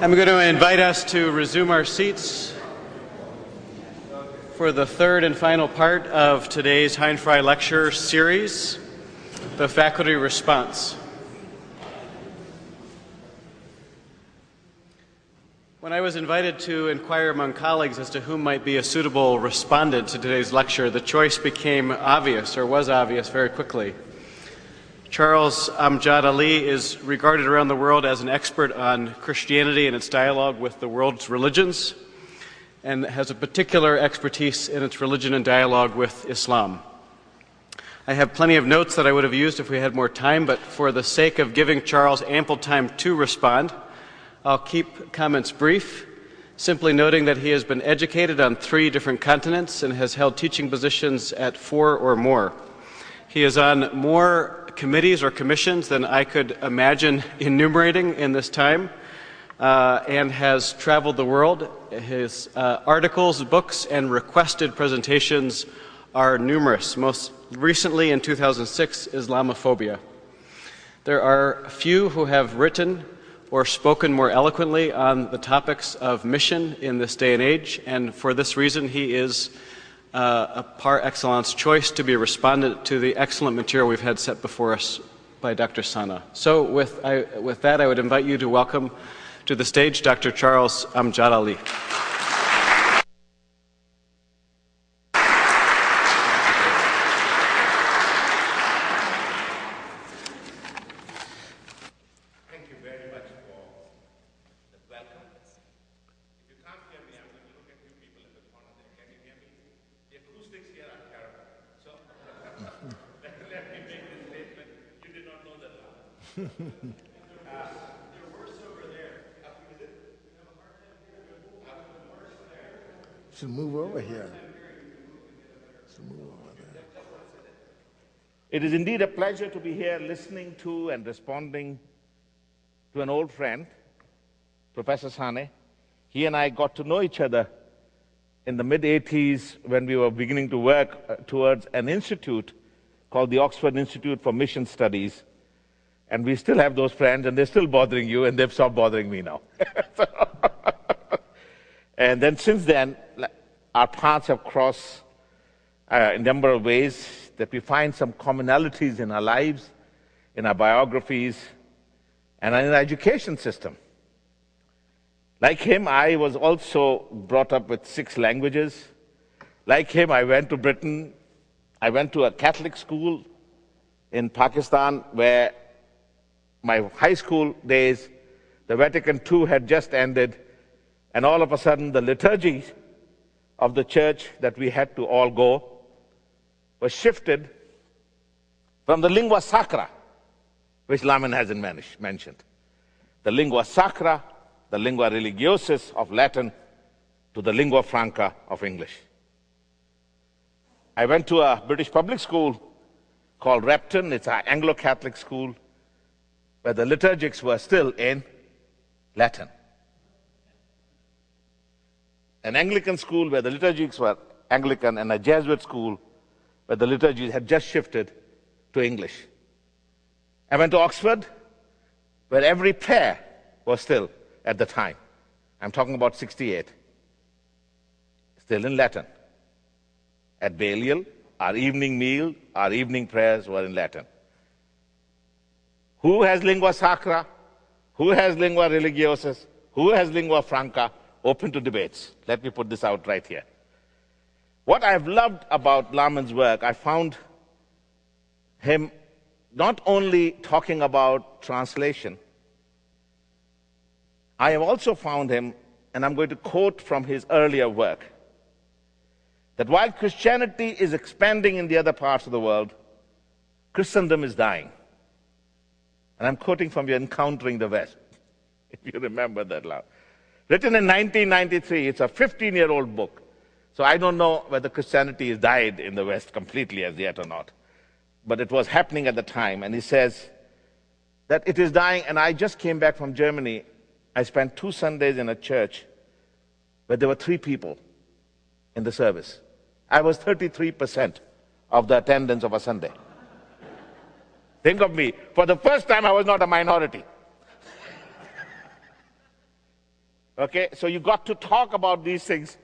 I'm going to invite us to resume our seats for the third and final part of today's Hein-Fry Lectures Series, the faculty response. When I was invited to inquire among colleagues as to whom might be a suitable respondent to today's lecture, the choice became obvious, or was obvious very quickly. Charles Amjad Ali is regarded around the world as an expert on Christianity and its dialogue with the world's religions, and has a particular expertise in its religion and dialogue with Islam. I have plenty of notes that I would have used if we had more time, but for the sake of giving Charles ample time to respond, I'll keep comments brief, simply noting that he has been educated on 3 different continents and has held teaching positions at 4 or more. He is on more committees or commissions than I could imagine enumerating in this time, and has traveled the world. His articles, books, and requested presentations are numerous. Most recently, in 2006, Islamophobia. There are few who have written or spoken more eloquently on the topics of mission in this day and age, and for this reason he is a par excellence choice to be a respondent to the excellent material we've had set before us by Dr. Sanneh. So with that, I would invite you to welcome to the stage Dr. Charles Amjad Ali. Should move over here. Should move over there. It is indeed a pleasure to be here listening to and responding to an old friend, Professor Sanneh. He and I got to know each other in the mid-80s when we were beginning to work towards an institute called the Oxford Institute for Mission Studies. And we still have those friends, and they're still bothering you, and they've stopped bothering me now. And then since then, our paths have crossed in a number of ways that we find some commonalities in our lives, in our biographies, and in our education system. Like him, I was also brought up with 6 languages. Like him, I went to Britain. I went to a Catholic school in Pakistan where my high school days, the Vatican II had just ended, and all of a sudden the liturgy of the church that we had to all go was shifted from the lingua sacra, which Lamin hasn't mentioned, the lingua sacra, the lingua religiosus of Latin, to the lingua franca of English. I went to a British public school called Repton. It's an Anglo-Catholic school where the liturgics were still in Latin. An Anglican school where the liturgics were Anglican, and a Jesuit school where the liturgy had just shifted to English. I went to Oxford, where every prayer was still, at the time, I'm talking about 68, still in Latin. At Balliol, our evening meal, our evening prayers were in Latin. Who has lingua sacra? Who has lingua religiosus? Who has lingua franca? Open to debates. Let me put this out right here. What I've loved about Lamin's work, I found him not only talking about translation, I have also found him, and I'm going to quote from his earlier work, that while Christianity is expanding in the other parts of the world, Christendom is dying. And I'm quoting from your Encountering the West, if you remember that loud. Written in 1993, it's a 15-year-old book. So I don't know whether Christianity has died in the West completely as yet or not. But it was happening at the time. And he says that it is dying. And I just came back from Germany. I spent 2 Sundays in a church where there were 3 people in the service. I was 33% of the attendance of a Sunday. Think of me. For the first time, I was not a minority. Okay, so you got to talk about these things.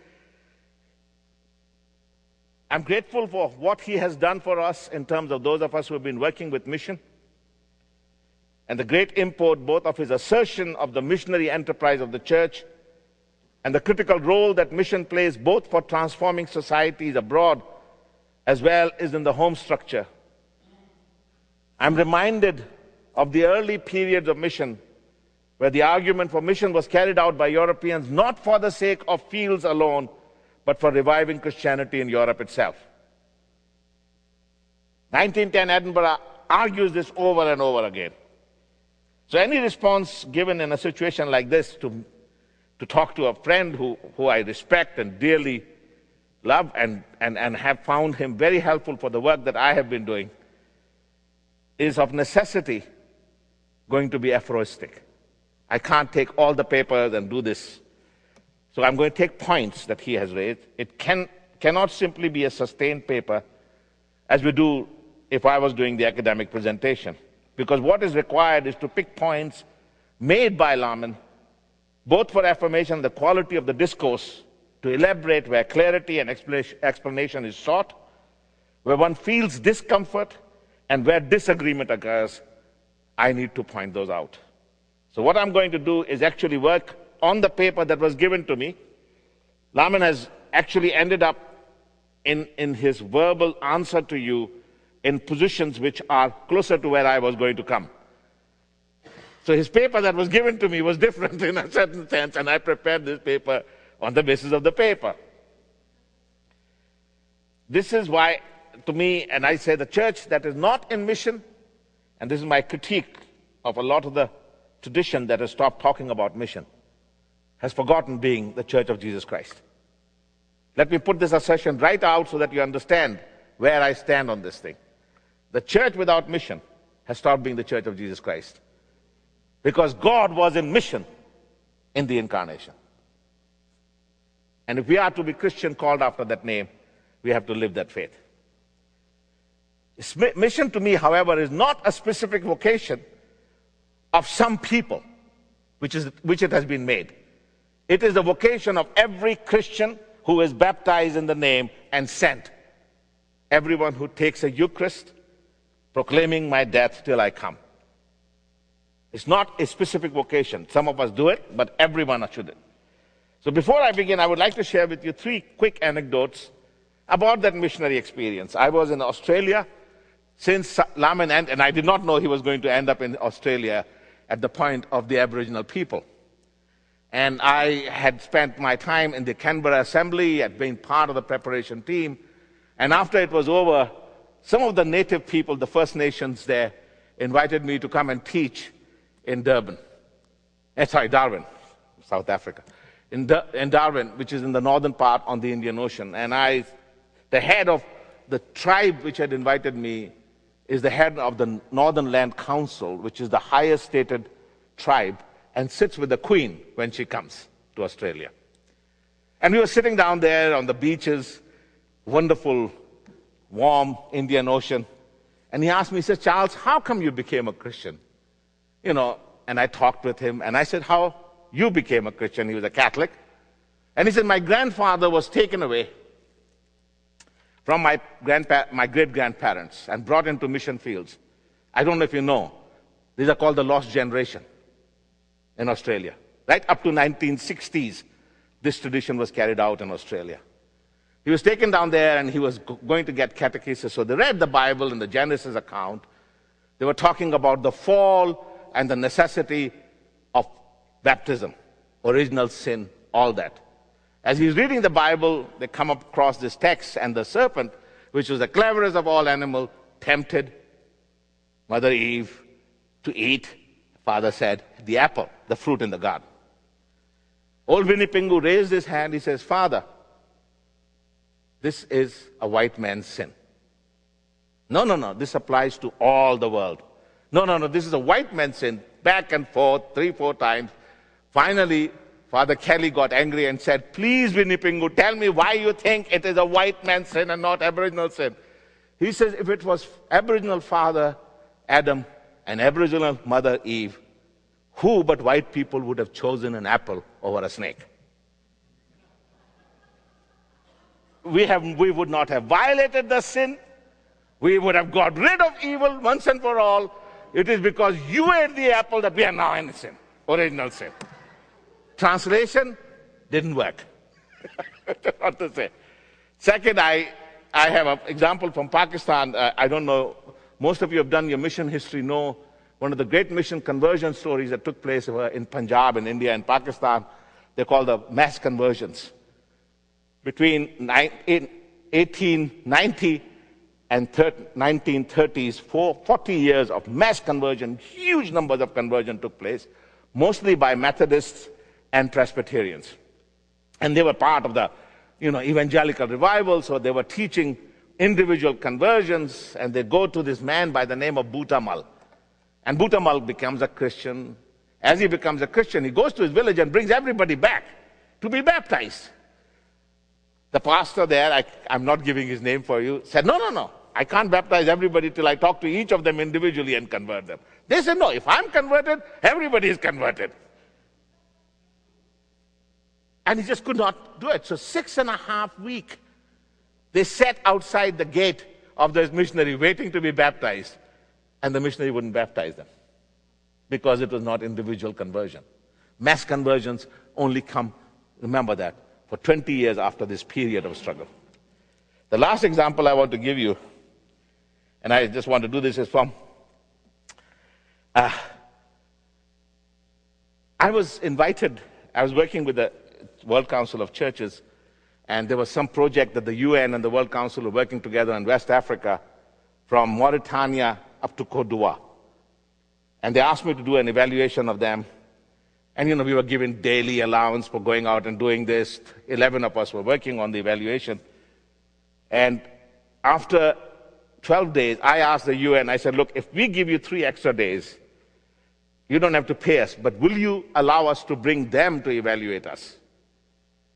I'm grateful for what he has done for us in terms of those of us who have been working with mission, and the great import both of his assertion of the missionary enterprise of the church and the critical role that mission plays both for transforming societies abroad as well as in the home structure. I'm reminded of the early periods of mission where the argument for mission was carried out by Europeans not for the sake of fields alone, but for reviving Christianity in Europe itself. 1910 Edinburgh argues this over and over again. So any response given in a situation like this to talk to a friend who I respect and dearly love and have found him very helpful for the work that I have been doing is of necessity going to be aphoristic. I can't take all the papers and do this. So I'm going to take points that he has raised. It cannot simply be a sustained paper as we do if I was doing the academic presentation. Because what is required is to pick points made by Lamin, both for affirmation of the quality of the discourse, to elaborate where clarity and explanation is sought, where one feels discomfort, and where disagreement occurs. I need to point those out. So what I'm going to do is actually work on the paper that was given to me. Lamin has actually ended up in his verbal answer to you in positions which are closer to where I was going to come. So his paper that was given to me was different in a certain sense, and I prepared this paper on the basis of the paper. This is why, to me, and I say the church that is not in mission, and this is my critique of a lot of the tradition that has stopped talking about mission, has forgotten being the Church of Jesus Christ. Let me put this assertion right out so that you understand where I stand on this thing. The church without mission has stopped being the Church of Jesus Christ, because God was in mission in the incarnation. And if we are to be Christian called after that name, we have to live that faith. Mission to me, however, is not a specific vocation of some people, which it has been made. It is the vocation of every Christian who is baptized in the name and sent. Everyone who takes a Eucharist, proclaiming my death till I come. It's not a specific vocation. Some of us do it, but everyone should do it. So before I begin, I would like to share with you 3 quick anecdotes about that missionary experience. I was in Australia since Lamin, and I did not know he was going to end up in Australia at the point of the Aboriginal people. And I had spent my time in the Canberra Assembly, had been part of the preparation team, and after it was over, some of the native people, the First Nations there, invited me to come and teach in Darwin, South Africa. In Darwin, which is in the northern part on the Indian Ocean. And the head of the tribe which had invited me is the head of the Northern Land Council, which is the highest stated tribe, and sits with the Queen when she comes to Australia. And we were sitting down there on the beaches, wonderful, warm Indian Ocean. And he asked me, he said, Charles, how come you became a Christian? And I talked with him, and I said, how you became a Christian? He was a Catholic. And he said, my grandfather was taken away from my great-grandparents and brought into mission fields. I don't know if you know, these are called the lost generation in Australia. Right up to 1960s, this tradition was carried out in Australia. He was taken down there and he was going to get catechesis. So they read the Bible in the Genesis account. They were talking about the fall and the necessity of baptism, original sin, all that. As he's reading the Bible, they come across this text, and the serpent, which was the cleverest of all animals, tempted Mother Eve to eat, Father said, the apple, the fruit in the garden. Old Winnie Pingu raised his hand. He says, Father, this is a white man's sin. No, this applies to all the world. No, this is a white man's sin. Back and forth, 3-4 times. Finally, Father Kelly got angry and said, please, Winnie Pingu, tell me why you think it is a white man's sin and not Aboriginal sin. He says, if it was Aboriginal father Adam and Aboriginal mother Eve Who but white people would have chosen an apple over a snake? We would not have violated the sin. We would have got rid of evil once and for all. It is because you ate the apple that we are now in sin, original sin. Translation didn't work. What to say. Second, I have an example from Pakistan. I don't know, most of you have done your mission history, know one of the great mission conversion stories that took place in Punjab, in India, and Pakistan. They're called the mass conversions. Between 1890 and 1930s, 40 years of mass conversion, huge numbers of conversion took place, mostly by Methodists and Presbyterians. And they were part of the evangelical revival, so they were teaching individual conversions, and they go to this man by the name of Butamal. And Butamal becomes a Christian. As he becomes a Christian, he goes to his village and brings everybody back to be baptized. The pastor there, I'm not giving his name for you, said, no, I can't baptize everybody till I talk to each of them individually and convert them. They said, no, if I'm converted, everybody is converted. And he just could not do it. So 6.5 weeks, they sat outside the gate of this missionary waiting to be baptized. And the missionary wouldn't baptize them because it was not individual conversion. Mass conversions only come, remember that, for 20 years after this period of struggle. The last example I want to give you, and I just want to do this, is from, I was working with the World Council of Churches, and there was some project that the UN and the World Council were working together in West Africa, from Mauritania up to Côte d'Ivoire. And they asked me to do an evaluation of them. And we were given daily allowance for going out and doing this. 11 of us were working on the evaluation. And after 12 days, I asked the UN, I said, look, if we give you 3 extra days, you don't have to pay us, but will you allow us to bring them to evaluate us?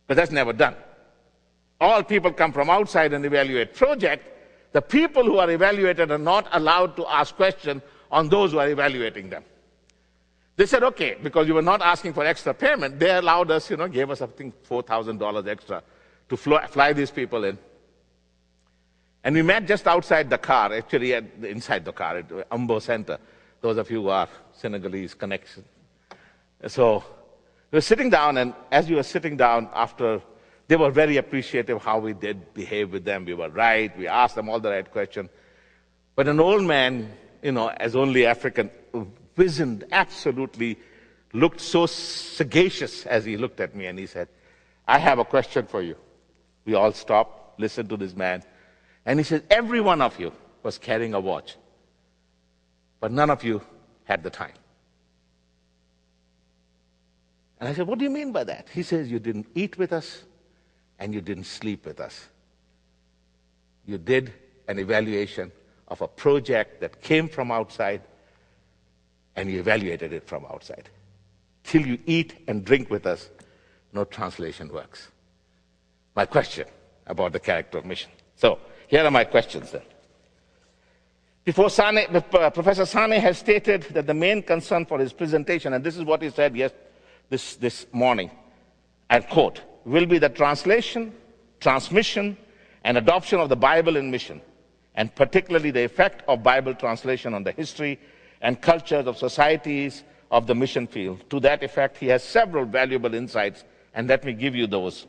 But that's never done. All people come from outside and evaluate project. The people who are evaluated are not allowed to ask questions on those who are evaluating them. They said, okay, because you were not asking for extra payment, they allowed us, gave us, I think, $4,000 extra to fly these people in. And we met just outside Dakar, actually inside Dakar, at Umbo Center. Those of you who are Senegalese connection. So we were sitting down, and as we were sitting down they were very appreciative how we did behave with them. We were right. We asked them all the right questions. But an old man, as only African, wizened, absolutely looked so sagacious as he looked at me, and he said, I have a question for you. We all stopped, listened to this man. And he said, every one of you was carrying a watch, but none of you had the time. And I said, what do you mean by that? He says, you didn't eat with us, and you didn't sleep with us. You did an evaluation of a project that came from outside, and you evaluated it from outside. Till you eat and drink with us, no translation works. My question about the character of mission. So, here are my questions then. Professor Sanneh has stated that the main concern for his presentation, and this is what he said this morning, I quote, will be the translation, transmission, and adoption of the Bible in mission, and particularly the effect of Bible translation on the history and cultures of societies of the mission field. To that effect, he has several valuable insights, and let me give you those.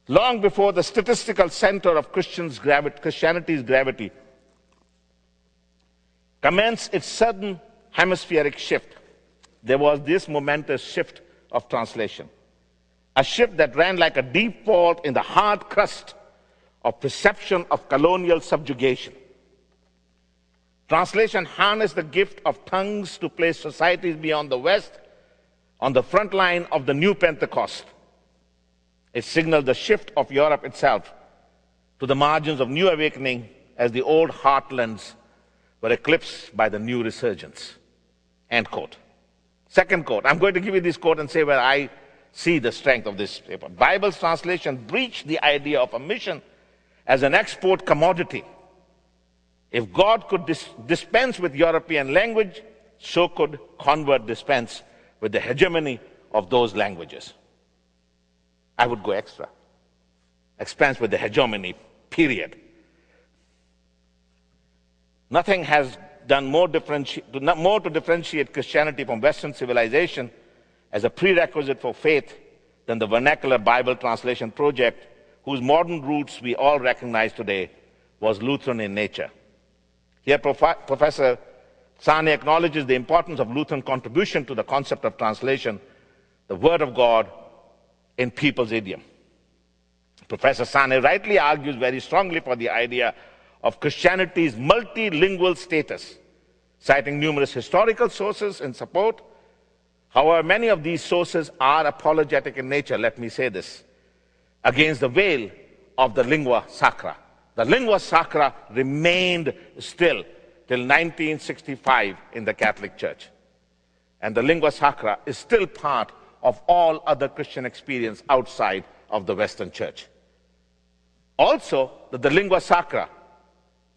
Long before the statistical center of Christianity's gravity commenced its sudden hemispheric shift, there was this momentous shift of translation. A shift that ran like a deep fault in the hard crust of perception of colonial subjugation. Translation harnessed the gift of tongues to place societies beyond the West on the front line of the new Pentecost. It signaled the shift of Europe itself to the margins of new awakening as the old heartlands were eclipsed by the new resurgence. End quote. Second quote. I'm going to give you this quote and say where I see the strength of this paper. Bible's translation breached the idea of a mission as an export commodity. If God could dispense with European language, so could convert dispense with the hegemony of those languages. I would go extra. Dispense with the hegemony, period. Nothing has done more to differentiate Christianity from Western civilization as a prerequisite for faith than the vernacular Bible translation project, whose modern roots we all recognize today, was Lutheran in nature. Here, Professor Sanneh acknowledges the importance of Lutheran contribution to the concept of translation, the Word of God in people's idiom. Professor Sanneh rightly argues very strongly for the idea of Christianity's multilingual status, citing numerous historical sources in support. However, many of these sources are apologetic in nature, let me say this, against the veil of the lingua sacra. The lingua sacra remained still till 1965 in the Catholic Church. And the lingua sacra is still part of all other Christian experience outside of the Western Church. Also, that the lingua sacra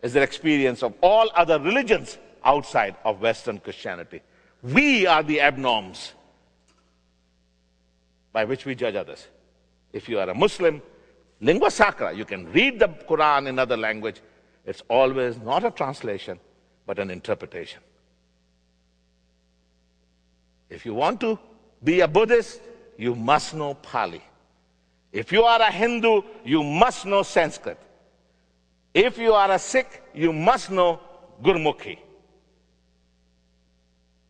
is the experience of all other religions outside of Western Christianity. We are the abnorms by which we judge others. If you are a Muslim, lingua sacra, you can read the Quran in another language. It's always not a translation, but an interpretation. If you want to be a Buddhist, you must know Pali. If you are a Hindu, you must know Sanskrit. If you are a Sikh, you must know Gurmukhi.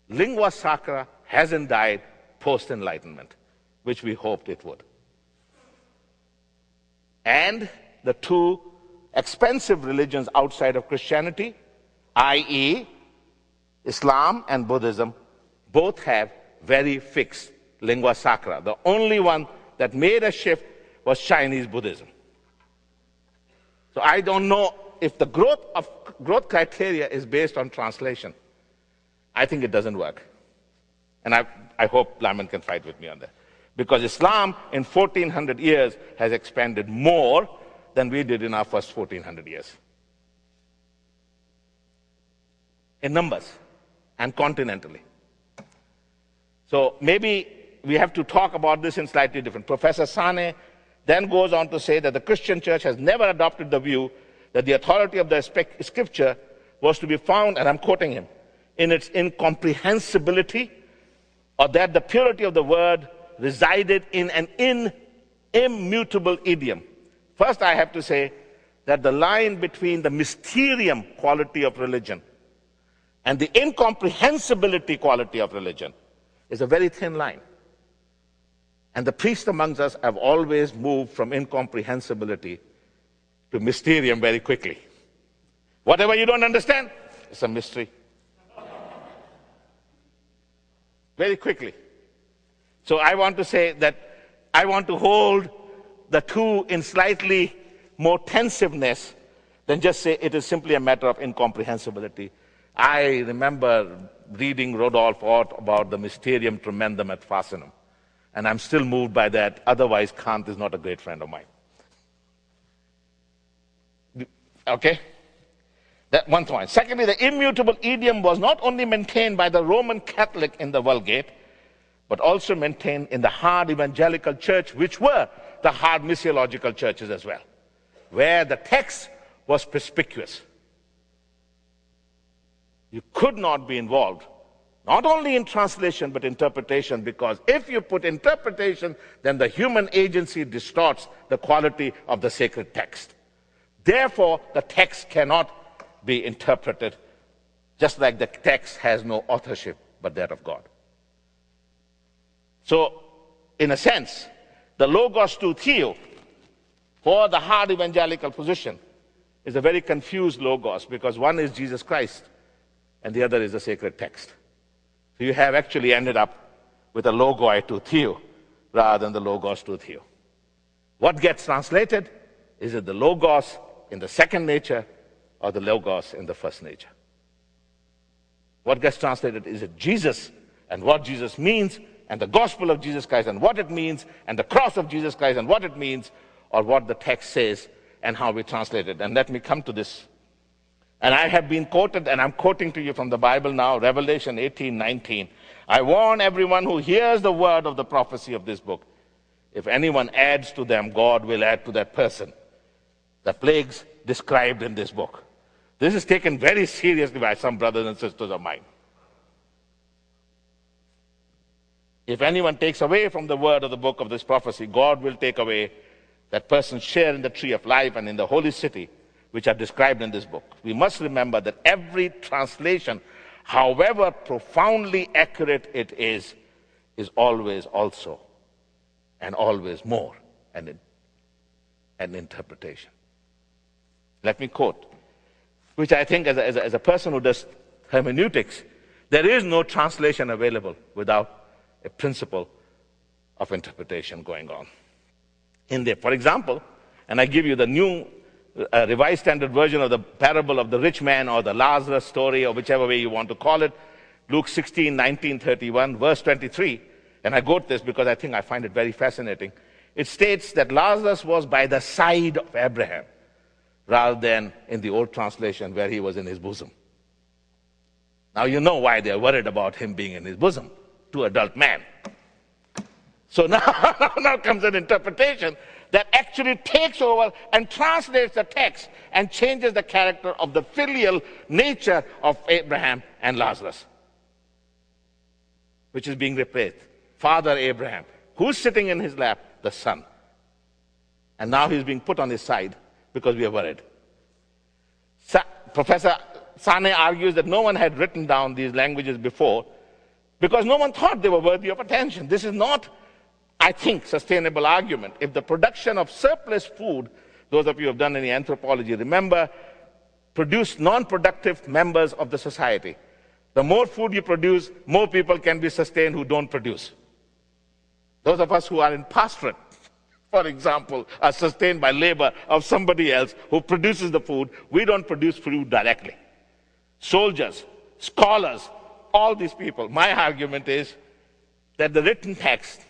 Lingua sacra hasn't died post-Enlightenment, which we hoped it would. And the two expensive religions outside of Christianity, i.e., Islam and Buddhism, both have very fixed lingua sacra. The only one that made a shift was Chinese Buddhism. So I don't know if the growth criteria is based on translation. I think it doesn't work. And I hope Lamin can fight with me on that. Because Islam in 1400 years has expanded more than we did in our first 1400 years. In numbers and continentally. So maybe we have to talk about this in slightly different. Professor Sanneh then goes on to say that the Christian church has never adopted the view that the authority of the scripture was to be found, and I'm quoting him, in its incomprehensibility, or that the purity of the word resided in an immutable idiom. First, I have to say that the line between the mysterium quality of religion and the incomprehensibility quality of religion is a very thin line. And the priests amongst us have always moved from incomprehensibility to mysterium very quickly. Whatever you don't understand, it's a mystery. Very quickly. So I want to say that I want to hold the two in slightly more tensiveness than just say it is simply a matter of incomprehensibility. I remember reading Rodolphe Ott about the mysterium tremendum et fascinum. And I'm still moved by that. Otherwise, Kant is not a great friend of mine. Okay? That one point. Secondly, the immutable idiom was not only maintained by the Roman Catholic in the Vulgate, but also maintained in the hard evangelical church, which were the hard missiological churches as well, where the text was perspicuous. You could not be involved, not only in translation, but interpretation, because if you put interpretation, then the human agency distorts the quality of the sacred text. Therefore, the text cannot be interpreted, just like the text has no authorship but that of God. So, in a sense, the logos to theo for the hard evangelical position is a very confused logos, because one is Jesus Christ and the other is the sacred text. So you have actually ended up with a logoi to theo rather than the logos to theo. What gets translated? Is it the logos in the second nature or the logos in the first nature? What gets translated? Is it Jesus and what Jesus means, and the gospel of Jesus Christ and what it means, and the cross of Jesus Christ and what it means, or what the text says and how we translate it? And let me come to this. And I have been quoted, and I'm quoting to you from the Bible now, Revelation 18:19. I warn everyone who hears the word of the prophecy of this book. If anyone adds to them, God will add to that person the plagues described in this book. This is taken very seriously by some brothers and sisters of mine. If anyone takes away from the word of the book of this prophecy, God will take away that person's share in the tree of life and in the holy city, which are described in this book. We must remember that every translation, however profoundly accurate it is always also and always more an interpretation. Let me quote, which I think as a person who does hermeneutics, there is no translation available without a principle of interpretation going on in there. For example, and I give you the new Revised Standard Version of the parable of the rich man or the Lazarus story, or whichever way you want to call it, Luke 16:19-31, verse 23. And I quote this because I think I find it very fascinating. It states that Lazarus was by the side of Abraham, rather than in the old translation where he was in his bosom. Now you know why they're worried about him being in his bosom, to adult man. So now comes an interpretation that actually takes over and translates the text and changes the character of the filial nature of Abraham and Lazarus, which is being replaced. Father Abraham, who's sitting in his lap? The son. And now he's being put on his side because we are worried. Professor Sanneh argues that no one had written down these languages before because no one thought they were worthy of attention. This is not, I think, sustainable argument. If the production of surplus food, those of you who have done any anthropology, remember, produce non-productive members of the society. The more food you produce, more people can be sustained who don't produce. Those of us who are in pastorate, for example, are sustained by labor of somebody else who produces the food. We don't produce food directly. Soldiers, scholars, all these people. My argument is that the written text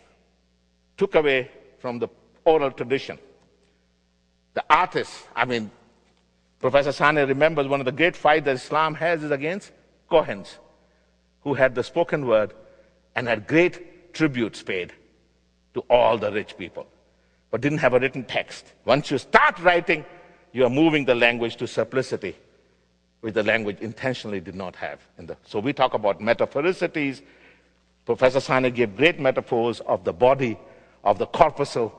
took away from the oral tradition. The artists, Professor Sanneh remembers one of the great fights that Islam has is against Kohens, who had the spoken word and had great tributes paid to all the rich people, but didn't have a written text. Once you start writing, you are moving the language to simplicity, which the language intentionally did not have. So we talk about metaphoricities. Professor Sanneh gave great metaphors of the body, of the corpuscle,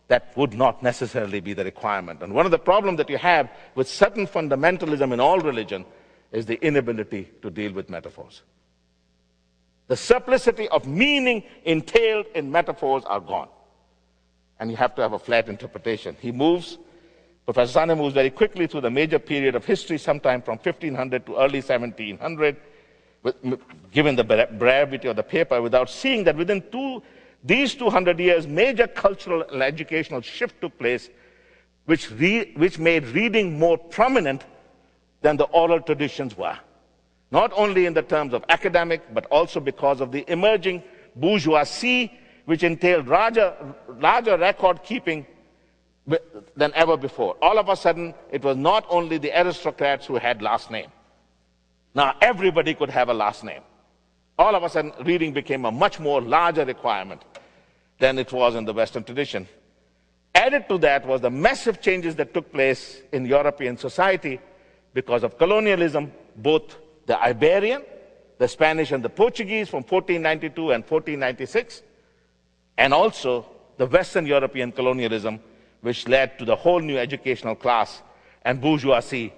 that would not necessarily be the requirement. And one of the problems that you have with certain fundamentalism in all religion is the inability to deal with metaphors. The simplicity of meaning entailed in metaphors are gone. And you have to have a flat interpretation. Professor Sanneh moves very quickly through the major period of history, sometime from 1500 to early 1700, given the brevity of the paper, without seeing that within these 200 years, major cultural and educational shift took place, which made reading more prominent than the oral traditions were. Not only in the terms of academic, but also because of the emerging bourgeoisie, which entailed larger record keeping than ever before. All of a sudden, it was not only the aristocrats who had last name. Now everybody could have a last name. All of a sudden, reading became a much more larger requirement than it was in the Western tradition. Added to that was the massive changes that took place in European society because of colonialism, both the Iberian, the Spanish and the Portuguese from 1492 and 1496, and also the Western European colonialism, which led to the whole new educational class and bourgeoisie,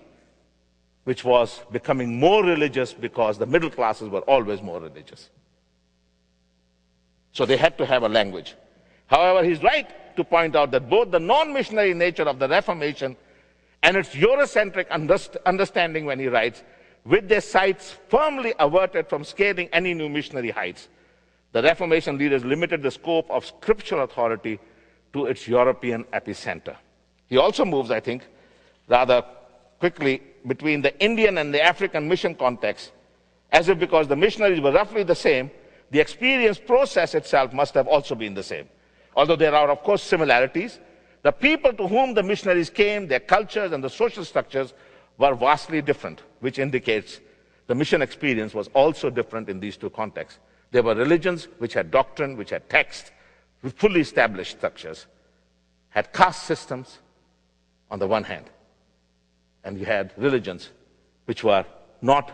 which was becoming more religious because the middle classes were always more religious. So they had to have a language. However, he's right to point out that both the non-missionary nature of the Reformation and its Eurocentric understanding, when he writes, with their sights firmly averted from scaling any new missionary heights, the Reformation leaders limited the scope of scriptural authority to its European epicenter. He also moves, I think, rather quickly between the Indian and the African mission context, as if because the missionaries were roughly the same, the experience process itself must have also been the same. Although there are, of course, similarities, the people to whom the missionaries came, their cultures and the social structures were vastly different, which indicates the mission experience was also different in these two contexts. There were religions which had doctrine, which had text, with fully established structures, had caste systems on the one hand, and you had religions which were not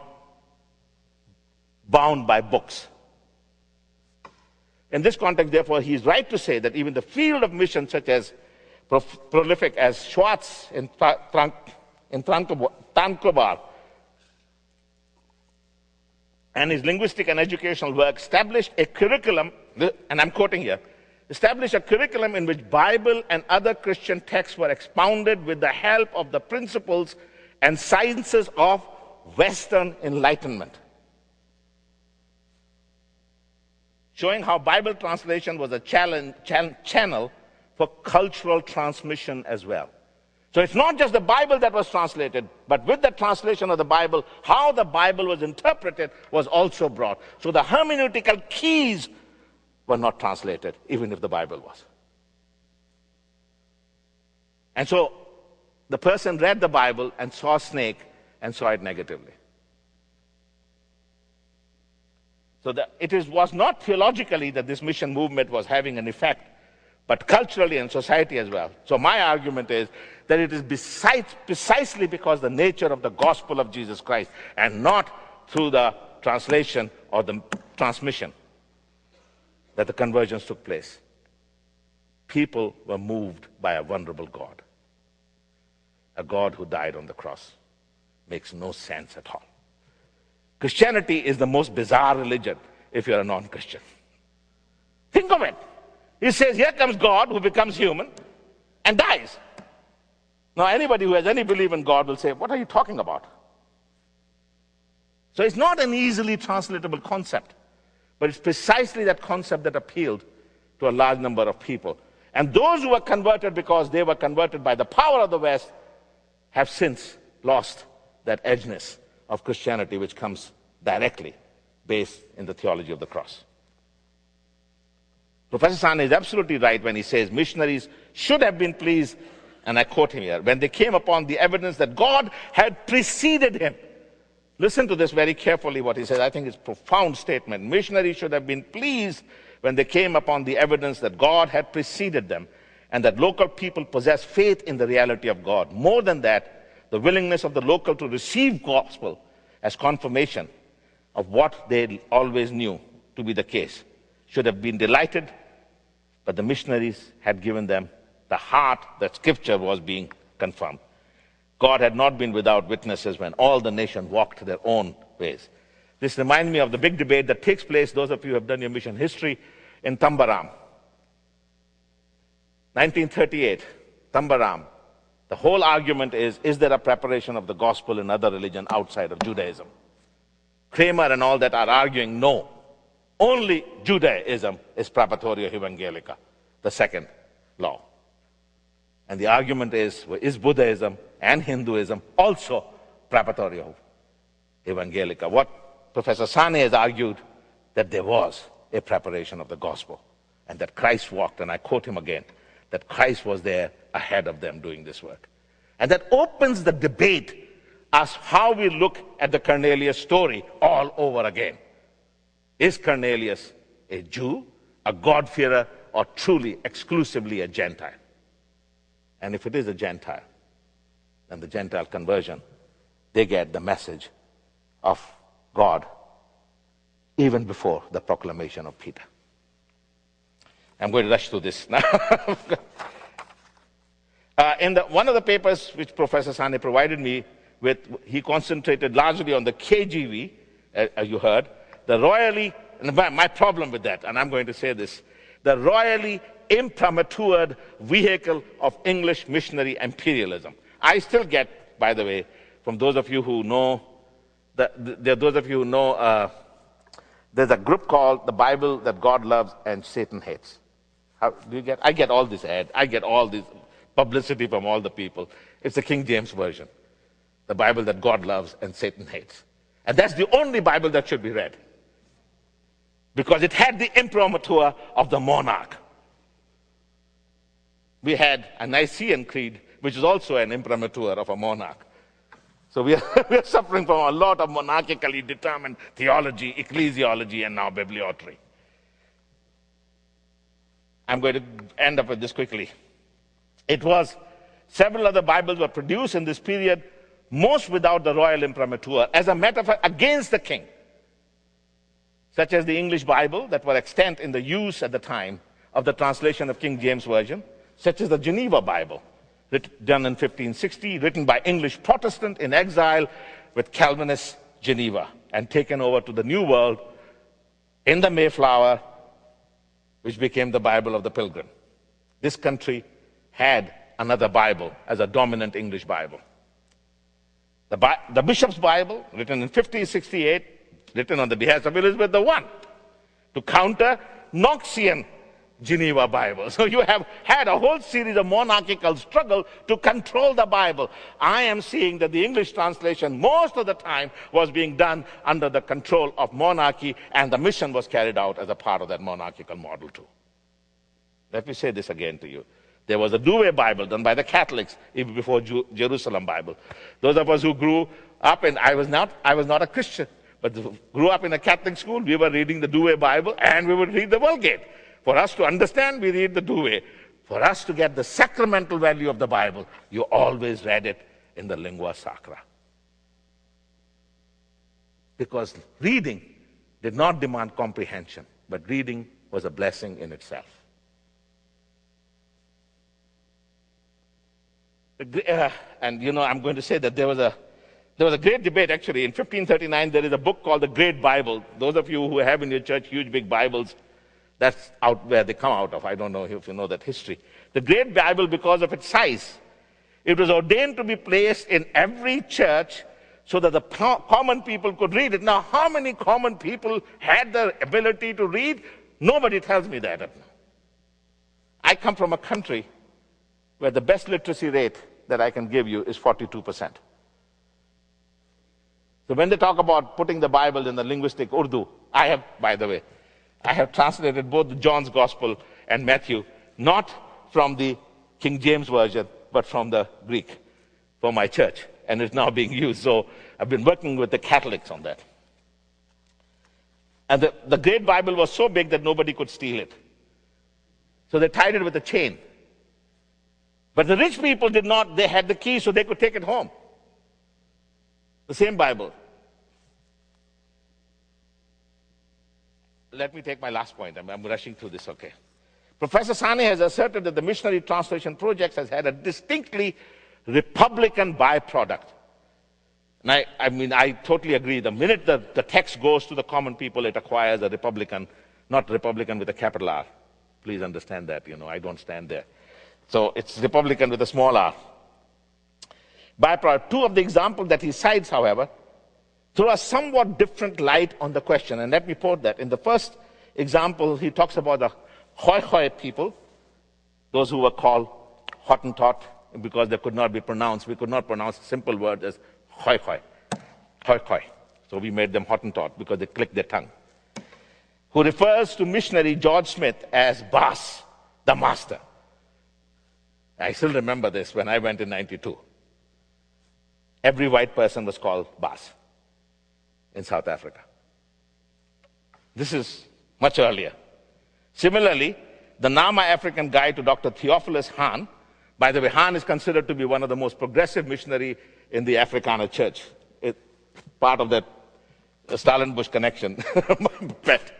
bound by books. In this context, therefore, he is right to say that even the field of mission, such as prolific as Schwartz in Tranquebar, and his linguistic and educational work established a curriculum, and I'm quoting here, established a curriculum in which Bible and other Christian texts were expounded with the help of the principles and sciences of Western Enlightenment, showing how Bible translation was a channel for cultural transmission as well. So it's not just the Bible that was translated, but with the translation of the Bible, how the Bible was interpreted was also brought. So the hermeneutical keys were not translated, even if the Bible was. And so the person read the Bible and saw a snake and saw it negatively. So was not theologically that this mission movement was having an effect, but culturally and society as well. So my argument is that it is precisely because the nature of the gospel of Jesus Christ and not through the translation or the transmission that the conversions took place. People were moved by a vulnerable God. A God who died on the cross. Makes no sense at all. Christianity is the most bizarre religion if you're a non-Christian. Think of it. He says, here comes God who becomes human and dies. Now, anybody who has any belief in God will say, what are you talking about? So it's not an easily translatable concept, but it's precisely that concept that appealed to a large number of people. And those who were converted because they were converted by the power of the West have since lost that edginess of Christianity, which comes directly based in the theology of the cross. Professor Sanneh is absolutely right when he says missionaries should have been pleased, and I quote him here, when they came upon the evidence that God had preceded him. Listen to this very carefully, what he says. I think it's a profound statement. Missionaries should have been pleased when they came upon the evidence that God had preceded them and that local people possess faith in the reality of God. More than that, the willingness of the local to receive gospel as confirmation of what they always knew to be the case should have been delighted, but the missionaries had given them the heart that Scripture was being confirmed. God had not been without witnesses when all the nation walked their own ways. This reminds me of the big debate that takes place, those of you who have done your mission history, in Tambaram. 1938, Tambaram. The whole argument is there a preparation of the gospel in other religion outside of Judaism? Kramer and all that are arguing, no. Only Judaism is Preparatoria Evangelica, the second law. And the argument is Buddhism and Hinduism also Preparatoria Evangelica? What Professor Sanneh has argued, that there was a preparation of the gospel, and that Christ walked, and I quote him again, that Christ was there ahead of them doing this work. And that opens the debate as how we look at the Cornelius story all over again. Is Cornelius a Jew, a God-fearer, or truly, exclusively a Gentile? And if it is a Gentile, then the Gentile conversion, they get the message of God even before the proclamation of Peter. I'm going to rush through this now. In one of the papers which Professor Sanneh provided me with, he concentrated largely on the KJV, as you heard, the royally, and my problem with that, and I'm going to say this, the royally imprimatur vehicle of English missionary imperialism. I still get, by the way, from those of you who know, there's a group called The Bible That God Loves and Satan Hates. How do you get? I get all this ad. I get all this publicity from all the people. It's the King James Version. The Bible that God loves and Satan hates. And that's the only Bible that should be read. Because it had the imprimatur of the monarch. We had a Nicene Creed, which is also an imprimatur of a monarch. So we are suffering from a lot of monarchically determined theology, ecclesiology, and now bibliotry. I'm going to end up with this quickly. Several other Bibles were produced in this period, most without the royal imprimatur, as a matter of fact, against the king, such as the English Bible that were extant in the use at the time of the translation of King James Version, such as the Geneva Bible, done in 1560, written by English Protestant in exile with Calvinist Geneva, and taken over to the New World in the Mayflower, which became the Bible of the Pilgrim. This country had another Bible as a dominant English Bible. The Bishop's Bible, written in 1568, written on the behest of Elizabeth I, to counter Knoxian Geneva Bible. So you have had a whole series of monarchical struggle to control the Bible. I am seeing that the English translation most of the time was being done under the control of monarchy, and the mission was carried out as a part of that monarchical model too. Let me say this again to you. There was a Douay Bible done by the Catholics even before Jerusalem Bible. Those of us who grew up, and I was not a Christian, but grew up in a Catholic school, we were reading the Douay Bible and we would read the Vulgate. For us to understand, we read the Douay. For us to get the sacramental value of the Bible, you always read it in the lingua sacra. Because reading did not demand comprehension, but reading was a blessing in itself. And I'm going to say that there was a great debate actually. In 1539, there is a book called the Great Bible. Those of you who have in your church huge big Bibles, that's out where they come out of. I don't know if you know that history. The Great Bible, because of its size, it was ordained to be placed in every church so that the common people could read it. Now, how many common people had the ability to read? Nobody tells me that. I come from a country where the best literacy rate that I can give you is 42%. So when they talk about putting the Bible in the linguistic Urdu, I have translated both John's Gospel and Matthew, not from the King James Version, but from the Greek for my church, and it's now being used. So I've been working with the Catholics on that. And the Great Bible was so big that nobody could steal it. So they tied it with a chain. But the rich people did not. They had the key so they could take it home. The same Bible. Let me take my last point. I'm rushing through this, okay. Professor Sanneh has asserted that the missionary translation project has had a distinctly Republican byproduct. And I totally agree. The minute the text goes to the common people, it acquires a Republican, not Republican with a capital R. Please understand that, I don't stand there. So it's Republican with a small r. Byproduct. Two of the examples that he cites, however, throw a somewhat different light on the question. And let me quote that. In the first example, he talks about the Hoi people, those who were called Hottentot because they could not be pronounced. We could not pronounce a simple word as Hoi. So we made them Hottentot because they clicked their tongue. Who refers to missionary George Smith as Boss, the master. I still remember this when I went in 92. Every white person was called Boss in South Africa. This is much earlier. Similarly, the Nama African Guide to Dr. Theophilus Hahn, by the way, Hahn is considered to be one of the most progressive missionary in the Afrikaner church. Part of that Stalin-Bush connection. But,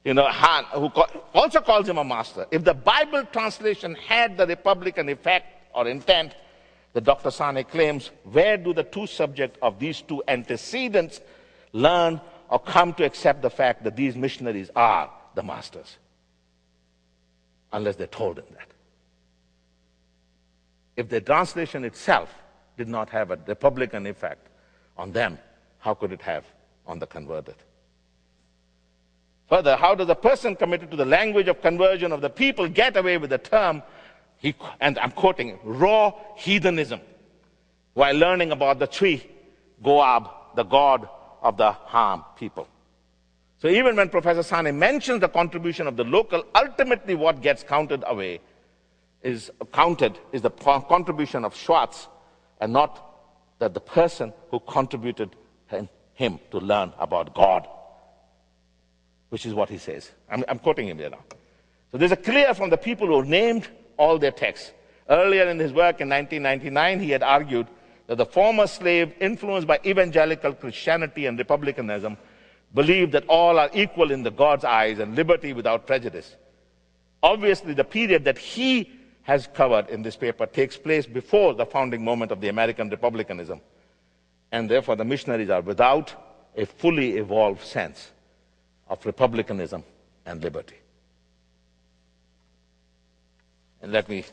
Hahn, who also calls him a master. If the Bible translation had the Republican effect or intent that Dr. Sanneh claims, where do the two subjects of these two antecedents learn or come to accept the fact that these missionaries are the masters? Unless they're told in that. If the translation itself did not have a Republican effect on them, how could it have on the converted? Further, how does a person committed to the language of conversion of the people get away with the term, and I'm quoting, raw heathenism, while learning about the tree, Goab, the god of the Ham people? So even when Professor Sanneh mentions the contribution of the local, ultimately what gets counted is the contribution of Schwartz and not that the person who contributed him to learn about God, which is what he says. I'm quoting him here now. So there's a clear from the people who named all their texts. Earlier in his work in 1999, he had argued that the former slave, influenced by evangelical Christianity and republicanism, believed that all are equal in the God's eyes and liberty without prejudice. Obviously, the period that he has covered in this paper takes place before the founding moment of the American republicanism, and therefore the missionaries are without a fully evolved sense of republicanism and liberty. And let me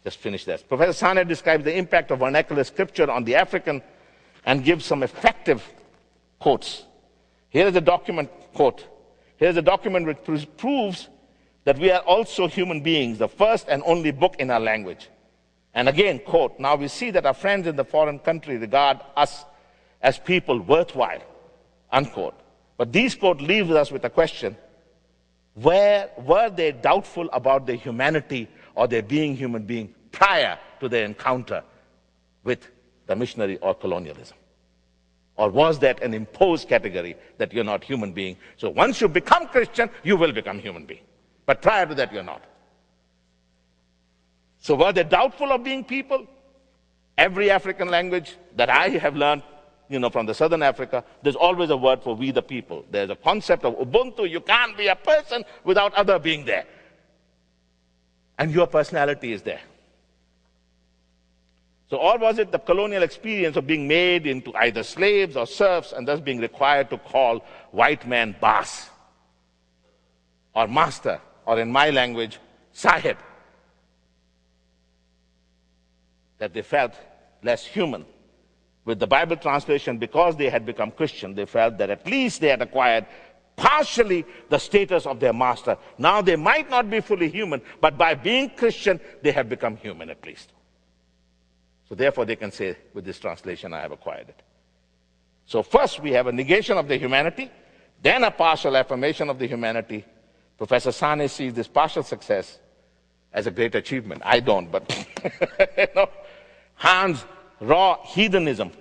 just finish this. Professor Sanneh describes the impact of vernacular scripture on the African and gives some effective quotes. Here is a document quote. Here is a document which proves that we are also human beings, the first and only book in our language. And again, quote, now we see that our friends in the foreign country regard us as people worthwhile, unquote. But these quote leaves us with a question: were they doubtful about their humanity or their being human being prior to their encounter with the missionary or colonialism? Or was that an imposed category that you're not human being? So once you become Christian, you will become human being. But prior to that, you're not. So were they doubtful of being people? Every African language that I have learned, from the Southern Africa, there's always a word for we the people. There's a concept of Ubuntu. You can't be a person without other being there. And your personality is there. So or was it the colonial experience of being made into either slaves or serfs and thus being required to call white man boss or master, or in my language, sahib, that they felt less human? With the Bible translation, because they had become Christian, they felt that at least they had acquired partially the status of their master. Now they might not be fully human, but by being Christian, they have become human at least. So therefore they can say, with this translation, I have acquired it. So first we have a negation of the humanity, then a partial affirmation of the humanity. Professor Sanneh sees this partial success as a great achievement. I don't, but Hans' raw heathenism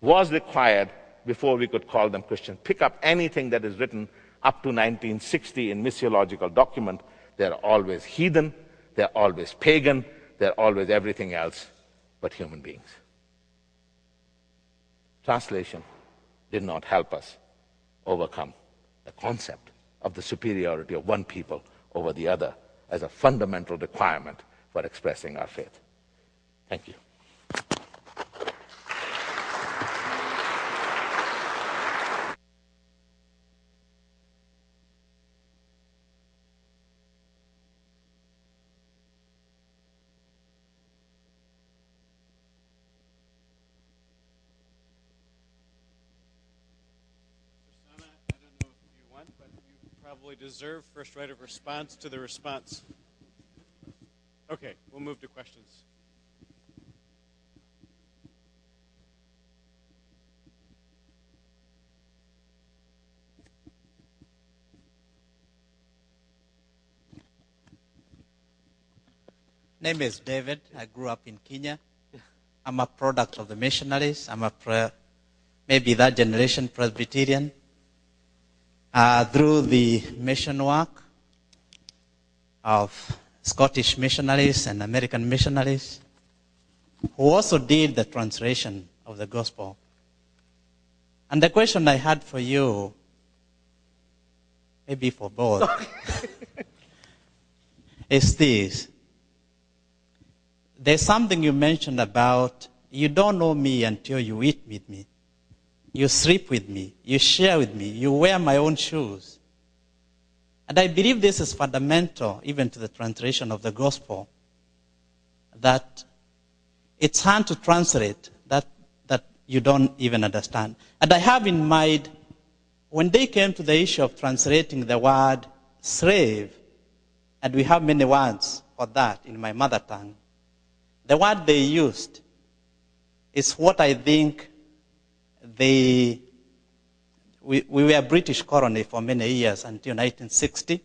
was required before we could call them Christian. Pick up anything that is written up to 1960 in missiological document. They're always heathen, they're always pagan, they're always everything else but human beings. Translation did not help us overcome the concept of the superiority of one people over the other as a fundamental requirement for expressing our faith. Thank you. Deserve first right of response to the response. Okay, we'll move to questions. Name is David. I grew up in Kenya. I'm a product of the missionaries. I'm maybe that generation Presbyterian. Through the mission work of Scottish missionaries and American missionaries, who also did the translation of the gospel. And the question I had for you, maybe for both, is this. There's something you mentioned about, you don't know me until you eat with me. You sleep with me, you share with me, you wear my own shoes. And I believe this is fundamental even to the translation of the gospel, that it's hard to translate that you don't even understand. And I have in mind, when they came to the issue of translating the word slave, and we have many words for that in my mother tongue, the word they used is what I think we were a British colony for many years until 1960.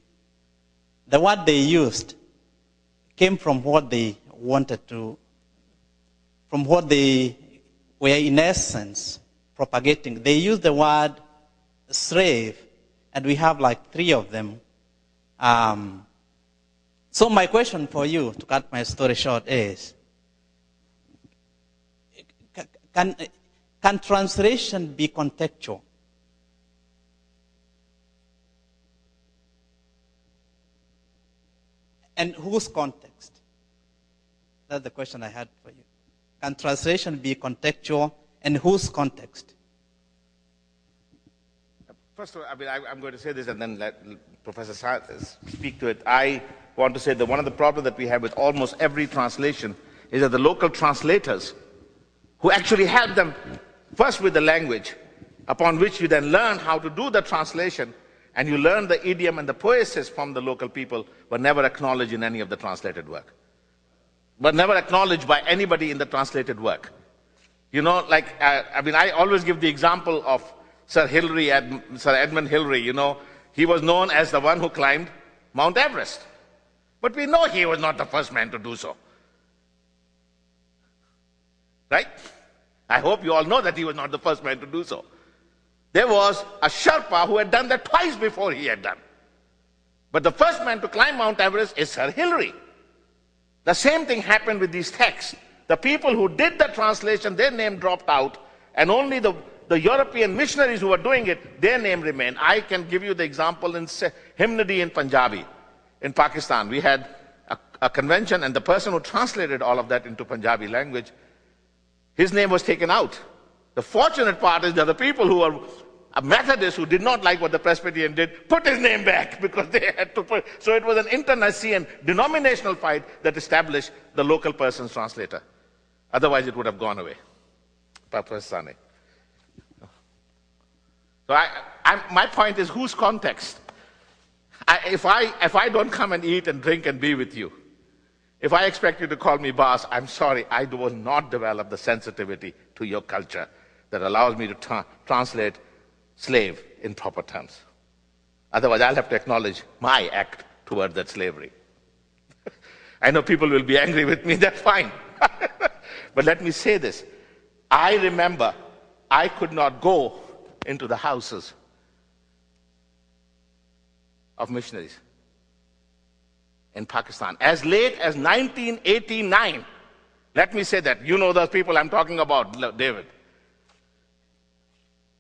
The word they used came from what they wanted to, from what we were in essence propagating. They use the word slave, and we have like 3 of them. So my question for you, to cut my story short, is, can translation be contextual? And whose context? That's the question I had for you. Can translation be contextual, and whose context? First of all, I'm going to say this and then let Professor speak to it. I want to say that one of the problems that we have with almost every translation is that the local translators, who actually help them first with the language, upon which you then learn how to do the translation, and you learn the idiom and the poesis from the local people, were never acknowledged in any of the translated work. But never acknowledged by anybody in the translated work. You know, like, I always give the example of Sir Edmund Hillary. You know, he was known as the one who climbed Mount Everest. But we know he was not the first man to do so. Right? I hope you all know that he was not the first man to do so. There was a Sherpa who had done that twice before he had done. But the first man to climb Mount Everest is Sir Hillary. The same thing happened with these texts. The people who did the translation, their name dropped out, and only the European missionaries who were doing it, their name remained. I can give you the example in hymnody in Punjabi. In Pakistan, we had a convention, and the person who translated all of that into Punjabi language, his name was taken out. The fortunate part is that the people who were Methodists, who did not like what the Presbyterian did, put his name back because they had to put. So it was an internecine denominational fight that established the local person's translator. Otherwise, it would have gone away. Professor Sanneh. So my point is, whose context? If I don't come and eat and drink and be with you, if I expect you to call me boss, I'm sorry, I will not develop the sensitivity to your culture that allows me to translate slave in proper terms. Otherwise, I'll have to acknowledge my act toward that slavery. I know people will be angry with me, that's fine. But let me say this. I remember I could not go into the houses of missionaries in Pakistan as late as 1989. Let me say that. You know those people I'm talking about, David.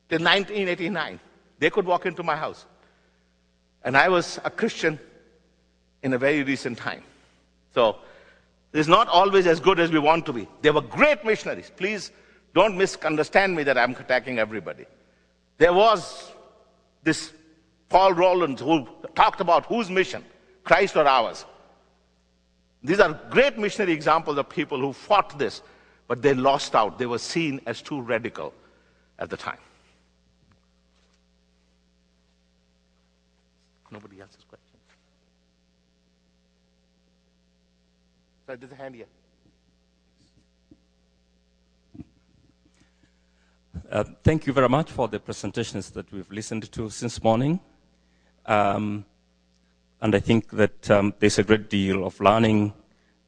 Till 1989, they could walk into my house. And I was a Christian in a very recent time. So it's not always as good as we want to be. They were great missionaries. Please don't misunderstand me that I'm attacking everybody. There was this Paul Rowlands who talked about whose mission, Christ or ours. These are great missionary examples of people who fought this, but they lost out. They were seen as too radical at the time. Nobody else's question. Sorry, there's a hand here. Thank you very much for the presentations that we've listened to since morning. And I think that there's a great deal of learning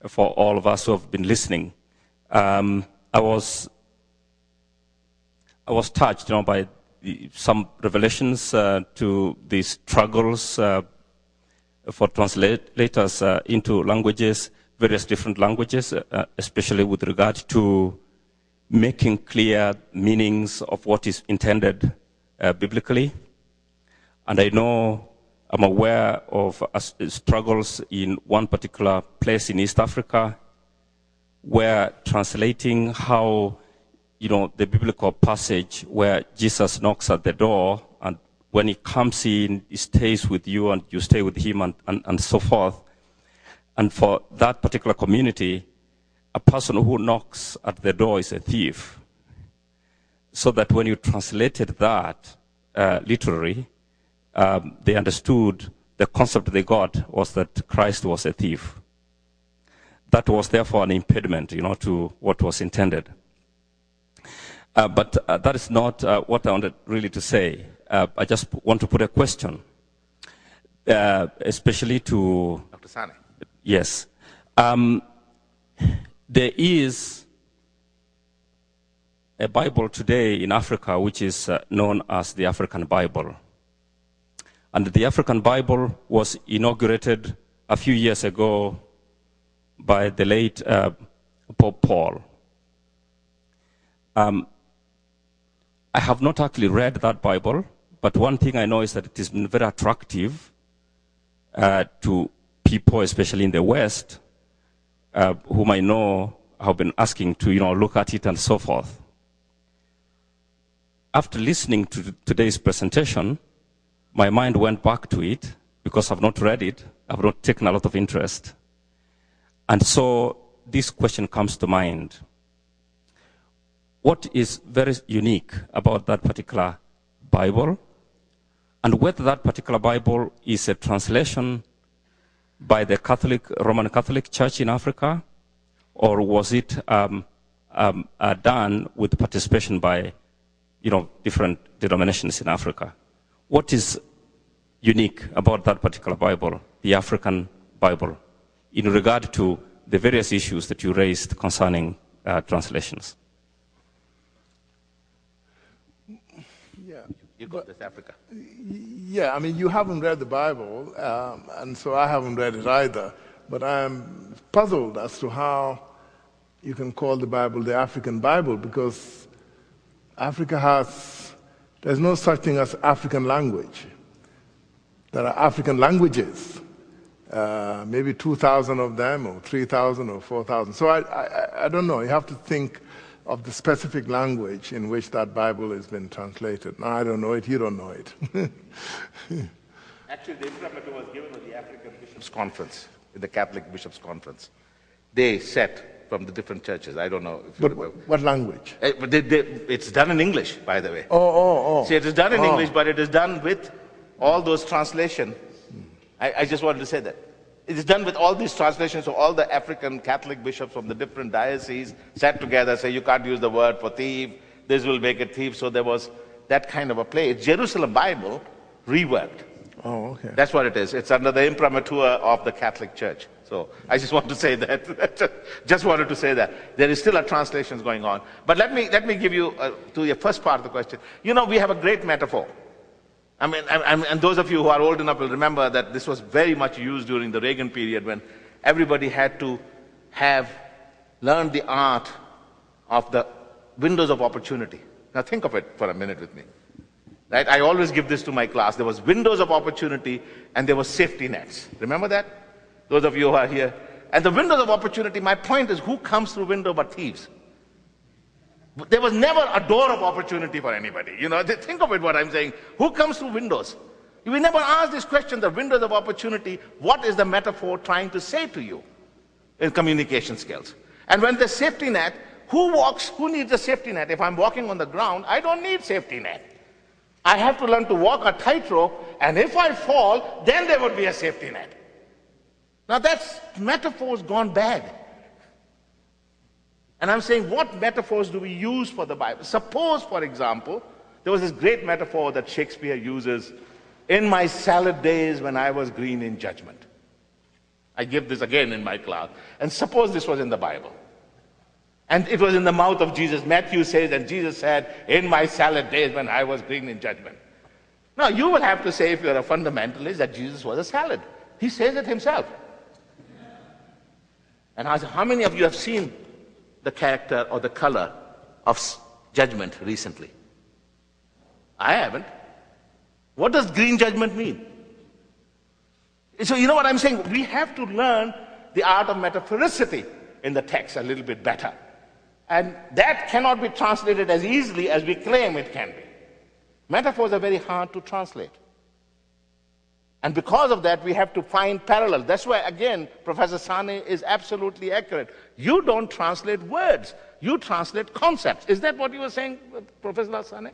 for all of us who have been listening. I was touched, by some revelations to the struggles for translators into languages, various different languages, especially with regard to making clear meanings of what is intended biblically. And I'm aware of struggles in one particular place in East Africa where translating how, the biblical passage where Jesus knocks at the door, and when he comes in, he stays with you and you stay with him and so forth. And for that particular community, a person who knocks at the door is a thief. So that when you translated that literally, they understood the concept they got was that Christ was a thief. That was therefore an impediment, to what was intended. But that is not what I wanted really to say. I just want to put a question, especially to Dr. Sanneh. Yes. There is a Bible today in Africa which is known as the African Bible. And the African Bible was inaugurated a few years ago by the late Pope Paul. I have not actually read that Bible, but one thing I know is that it has been very attractive to people, especially in the West, whom I know have been asking to, look at it and so forth. After listening to today's presentation, my mind went back to it because I've not read it. I've not taken a lot of interest. And so this question comes to mind. What is very unique about that particular Bible, and whether that particular Bible is a translation by the Roman Catholic Church in Africa, or was it done with participation by different denominations in Africa? What is unique about that particular Bible, the African Bible, in regard to the various issues that you raised concerning translations? You got this, Africa. Yeah, I mean, you haven't read the Bible, and so I haven't read it either. But I'm puzzled as to how you can call the Bible the African Bible, because Africa there's no such thing as African language. There are African languages, maybe 2,000 of them, or 3,000 or 4,000. So I don't know. You have to think of the specific language in which that Bible has been translated. Now, I don't know it, you don't know it. Actually, the imprimatur was given with the African Bishops' Conference, the Catholic Bishops' Conference. They set from the different churches. I don't know. What language? It's done in English, by the way. Oh. See, it is done in English, but it is done with all those translations. I just wanted to say that. It is done with all these translations, so all the African Catholic bishops from the different dioceses sat together, say you can't use the word for thief, this will make it thief, so there was that kind of a play. It's Jerusalem Bible reworked. Oh, okay. That's what it is. It's under the imprimatur of the Catholic Church. So I just want to say that. Just wanted to say that. There is still a translation going on. But let me give you, to your first part of the question, we have a great metaphor. I mean, and those of you who are old enough will remember that this was very much used during the Reagan period, when everybody had to have learned the art of the windows of opportunity. Now think of it for a minute with me. Right? I always give this to my class. There was windows of opportunity and there were safety nets. Remember that? Those of you who are here. And the windows of opportunity, my point is, who comes through window but thieves? There was never a door of opportunity for anybody. Think of it, what I'm saying. Who comes through windows? We never ask this question, the windows of opportunity. What is the metaphor trying to say to you in communication skills? And when the safety net, who needs a safety net? If I'm walking on the ground, I don't need safety net. I have to learn to walk a tightrope, and if I fall, then there would be a safety net. Now that's metaphors gone bad. And I'm saying, what metaphors do we use for the Bible? Suppose, for example, there was this great metaphor that Shakespeare uses, in my salad days when I was green in judgment. I give this again in my class. And suppose this was in the Bible. And it was in the mouth of Jesus. Matthew says, and Jesus said, in my salad days when I was green in judgment. Now, you will have to say, if you're a fundamentalist, that Jesus was a salad. He says it himself. And I said, how many of you have seen the character or the color of judgment recently? I haven't. What does green judgment mean? So you know what I'm saying? We have to learn the art of metaphoricity in the text a little bit better. And that cannot be translated as easily as we claim it can be. Metaphors are very hard to translate. And because of that, we have to find parallels. That's why, again, Professor Sanneh is absolutely accurate. You don't translate words. You translate concepts. Is that what you were saying, Professor Sanneh?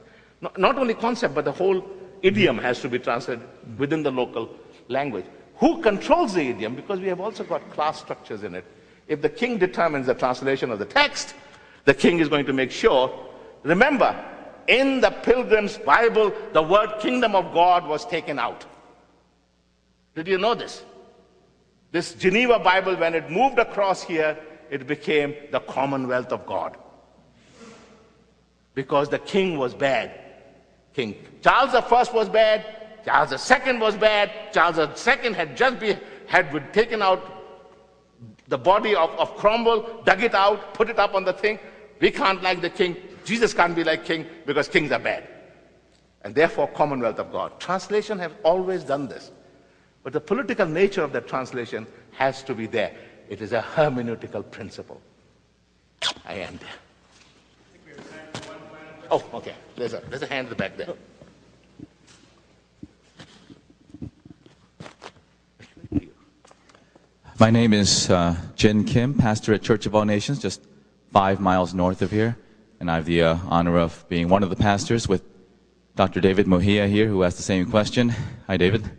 Not only concept, but the whole idiom has to be translated within the local language. Who controls the idiom? Because we have also got class structures in it. If the king determines the translation of the text, the king is going to make sure. Remember, in the Pilgrim's Bible, the word kingdom of God was taken out. Did you know this? This Geneva Bible, when it moved across here, it became the Commonwealth of God. because the king was bad. King Charles I was bad, Charles II was bad, Charles II had just taken out the body of Cromwell, dug it out, put it up on the thing. We can't like the king. Jesus can't be like king because kings are bad. And therefore, Commonwealth of God. Translation have always done this. But the political nature of that translation has to be there. It is a hermeneutical principle. I end there. Oh, okay. There's a hand in the back there. My name is Jin Kim, pastor at Church of All Nations, just 5 miles north of here. And I have the honor of being one of the pastors with Dr. David Mohia here, who asked the same question. Hi, David.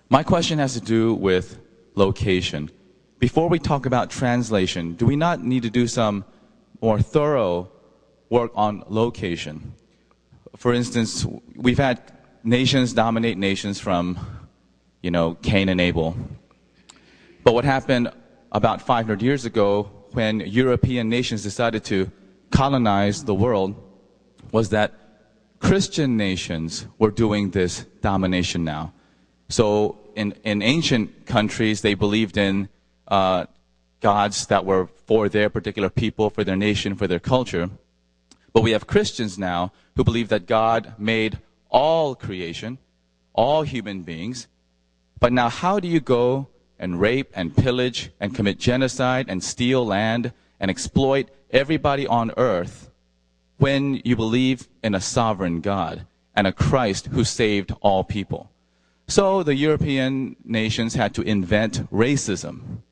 My question has to do with location. Before we talk about translation, do we not need to do some more thorough work on location? For instance, we've had nations dominate nations from, Cain and Abel. But what happened about 500 years ago when European nations decided to colonize the world was that Christian nations were doing this domination now. So in ancient countries, they believed in gods that were for their particular people, for their nation, for their culture. But we have Christians now who believe that God made all creation, all human beings. But now how do you go and rape and pillage and commit genocide and steal land and exploit everybody on earth when you believe in a sovereign God and a Christ who saved all people? So the European nations had to invent racism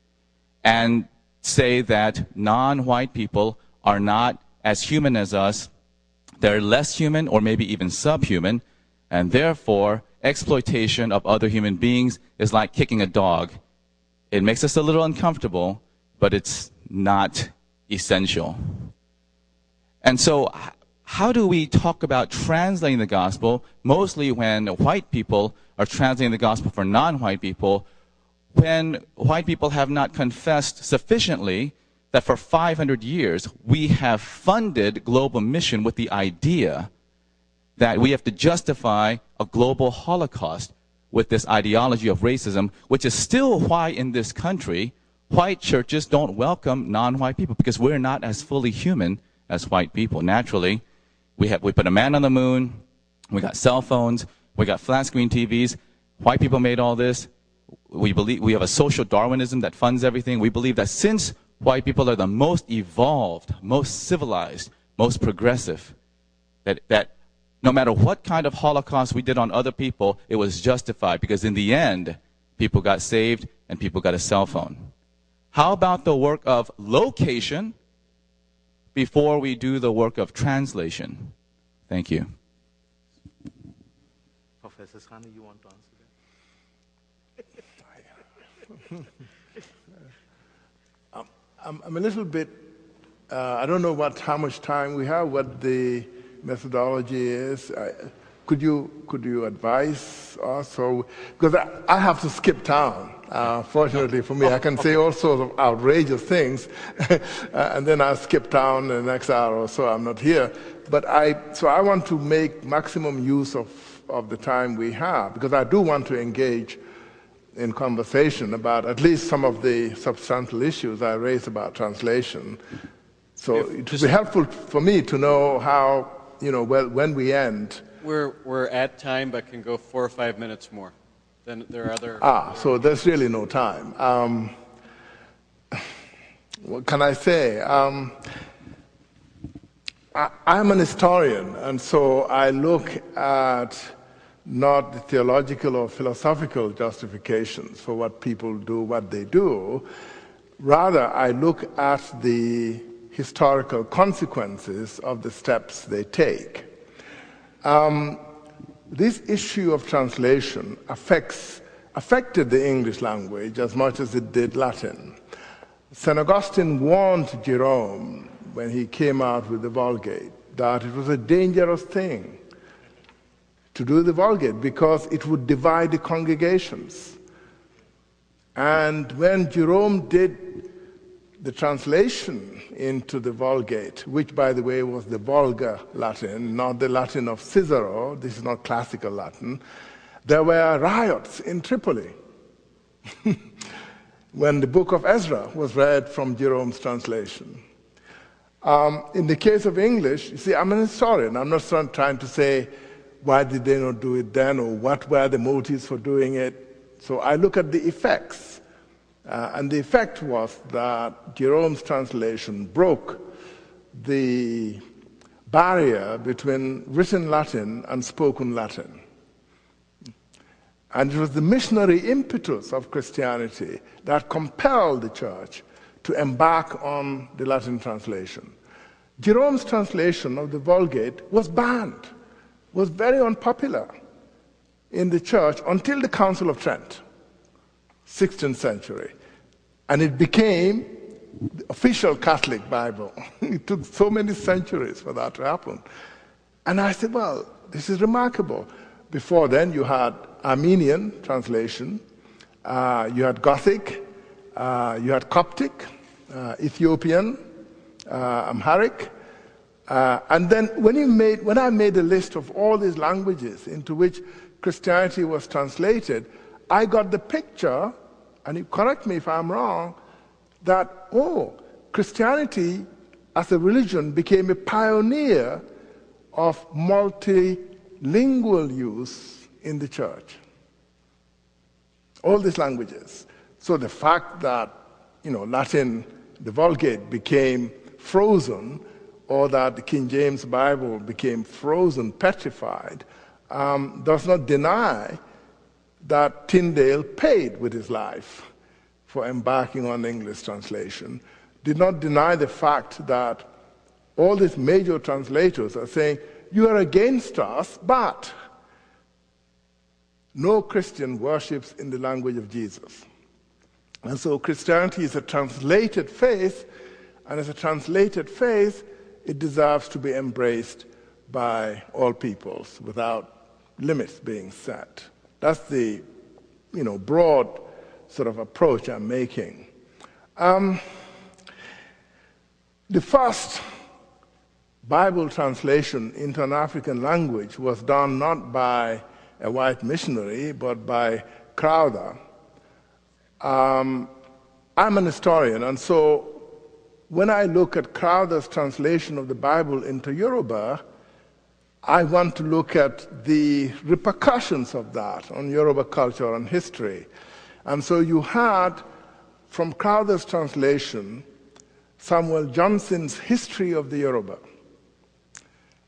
and say that non-white people are not as human as us. They're less human or maybe even subhuman, and therefore exploitation of other human beings is like kicking a dog. It makes us a little uncomfortable, but it's not essential. And so how do we talk about translating the gospel, mostly when white people are translating the gospel for non-white people, when white people have not confessed sufficiently that for 500 years we have funded global mission with the idea that we have to justify a global Holocaust with this ideology of racism, which is still why in this country white churches don't welcome non-white people, because we're not as fully human as white people. Naturally, we put a man on the moon, we got cell phones, we got flat screen TVs. White people made all this. We believe we have a social Darwinism that funds everything. We believe that since white people are the most evolved, most civilized, most progressive, that no matter what kind of Holocaust we did on other people, it was justified, because in the end, people got saved and people got a cell phone. How about the work of location before we do the work of translation? Thank you. Professor Sanneh, you want to answer that? I'm a little bit, I don't know how much time we have, what the methodology is. Could you advise us? Because I have to skip town. Fortunately for me, I can say all sorts of outrageous things, and then I'll skip town the next hour or so. I'm not here. So I want to make maximum use of the time we have, because I do want to engage in conversation about at least some of the substantial issues I raised about translation. So it would be helpful for me to know how, when we end. We're at time, but can go 4 or 5 minutes more. Then there are other... So there's really no time. What can I say? I'm an historian, and so I look at not the theological or philosophical justifications for what people do, what they do. Rather, I look at the historical consequences of the steps they take. This issue of translation affected the English language as much as it did Latin. St. Augustine warned Jerome when he came out with the Vulgate that it was a dangerous thing to do the Vulgate because it would divide the congregations. And when Jerome did the translation into the Vulgate, which, by the way, was the Vulgar Latin, not the Latin of Cicero, this is not classical Latin, there were riots in Tripoli when the book of Ezra was read from Jerome's translation. In the case of English, you see, I'm an historian. I'm not trying to say, why did they not do it then, or what were the motives for doing it? So I look at the effects. And the effect was that Jerome's translation broke the barrier between written Latin and spoken Latin. And it was the missionary impetus of Christianity that compelled the church to embark on the Latin translation. Jerome's translation of the Vulgate was banned, was very unpopular in the church until the Council of Trent, 16th century. And it became the official Catholic Bible. It took so many centuries for that to happen. And I said, well, this is remarkable. Before then, you had Armenian translation, you had Gothic, you had Coptic, Ethiopian, Amharic. And then when I made a list of all these languages into which Christianity was translated, I got the picture, and you correct me if I'm wrong, that, Christianity as a religion became a pioneer of multilingual use in the church. All these languages. So the fact that, Latin, the Vulgate became frozen, or that the King James Bible became frozen, petrified, does not deny that Tyndale paid with his life for embarking on English translation, did not deny the fact that all these major translators are saying, you are against us, but no Christian worships in the language of Jesus. And so Christianity is a translated faith, and as a translated faith, it deserves to be embraced by all peoples without limits being set. That's the, broad sort of approach I'm making. The first Bible translation into an African language was done not by a white missionary, but by Crowther. I'm an historian, and so when I look at Crowther's translation of the Bible into Yoruba, I want to look at the repercussions of that on Yoruba culture and history. And so you had, from Crowther's translation, Samuel Johnson's History of the Yoruba.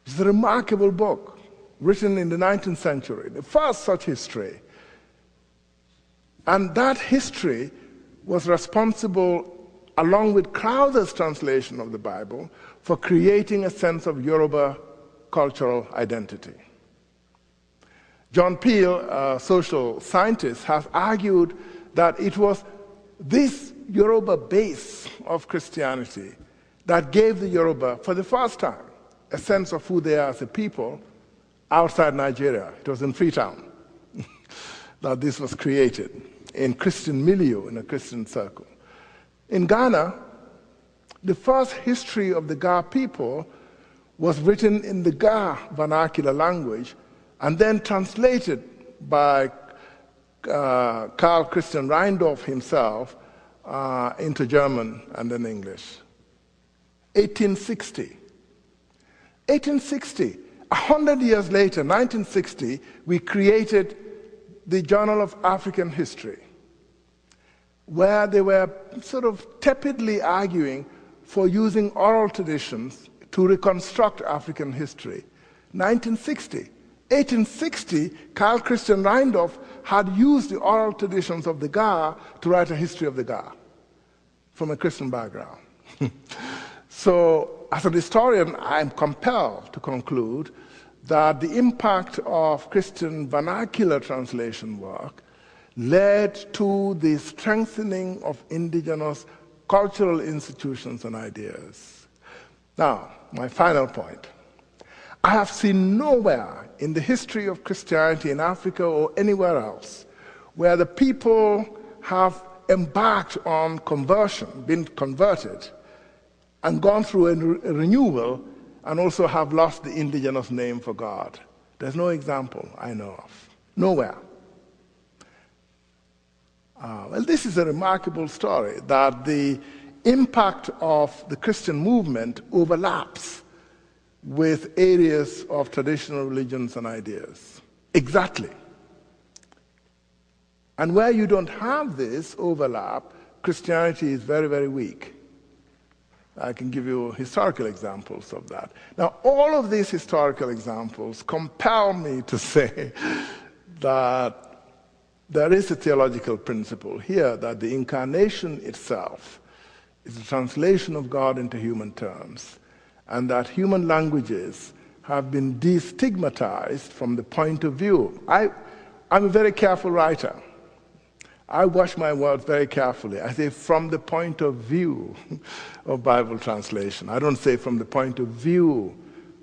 It's a remarkable book, written in the 19th century, the first such history. And that history was responsible, along with Crowther's translation of the Bible, for creating a sense of Yoruba cultural identity. John Peel, a social scientist, has argued that it was this Yoruba base of Christianity that gave the Yoruba, for the first time, a sense of who they are as a people outside Nigeria. It was in Freetown that this was created, in Christian milieu, in a Christian circle. In Ghana, the first history of the Ga people was written in the Ga vernacular language and then translated by Karl Christian Rheindorf himself into German and then English. 1860. 1860. 100 years later, 1960, we created the Journal of African History, where they were sort of tepidly arguing for using oral traditions to reconstruct African history. 1960. 1860, Karl Christian Rheindorf had used the oral traditions of the Ga to write a history of the Ga from a Christian background. So, as a historian, I'm compelled to conclude that the impact of Christian vernacular translation work led to the strengthening of indigenous cultural institutions and ideas. Now, my final point. I have seen nowhere in the history of Christianity in Africa or anywhere else where the people have embarked on conversion, been converted, and gone through a renewal, and also have lost the indigenous name for God. There's no example I know of. Nowhere. Well, this is a remarkable story, that the impact of the Christian movement overlaps with areas of traditional religions and ideas. Exactly. And where you don't have this overlap, Christianity is very, very weak. I can give you historical examples of that. Now, all of these historical examples compel me to say that there is a theological principle here, that the incarnation itself is a translation of God into human terms, and that human languages have been destigmatized from the point of view. I'm a very careful writer. I watch my words very carefully. I say from the point of view of Bible translation. I don't say from the point of view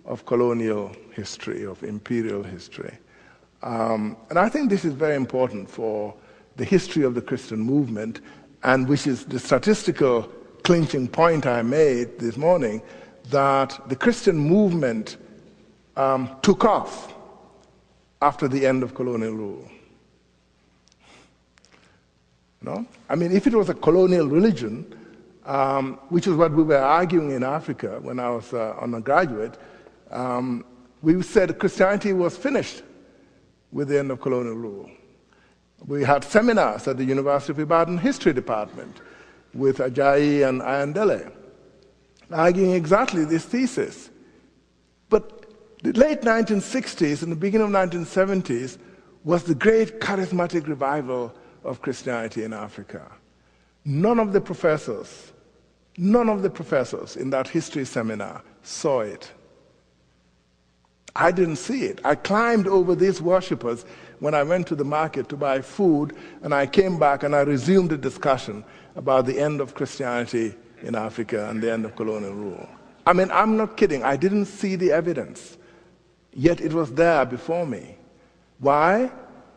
of colonial history, of imperial history. And I think this is very important for the history of the Christian movement, and which is the statistical clinching point I made this morning, that the Christian movement took off after the end of colonial rule. No? I mean, if it was a colonial religion, which is what we were arguing in Africa when I was undergraduate, we said Christianity was finished with the end of colonial rule. We had seminars at the University of Ibadan History Department with Ajayi and Ayandele, arguing exactly this thesis. But the late 1960s and the beginning of 1970s was the great charismatic revival of Christianity in Africa. None of the professors in that history seminar saw it. I didn't see it. I climbed over these worshippers when I went to the market to buy food, and I came back and I resumed the discussion about the end of Christianity in Africa and the end of colonial rule. I mean, I'm not kidding. I didn't see the evidence, yet it was there before me. Why?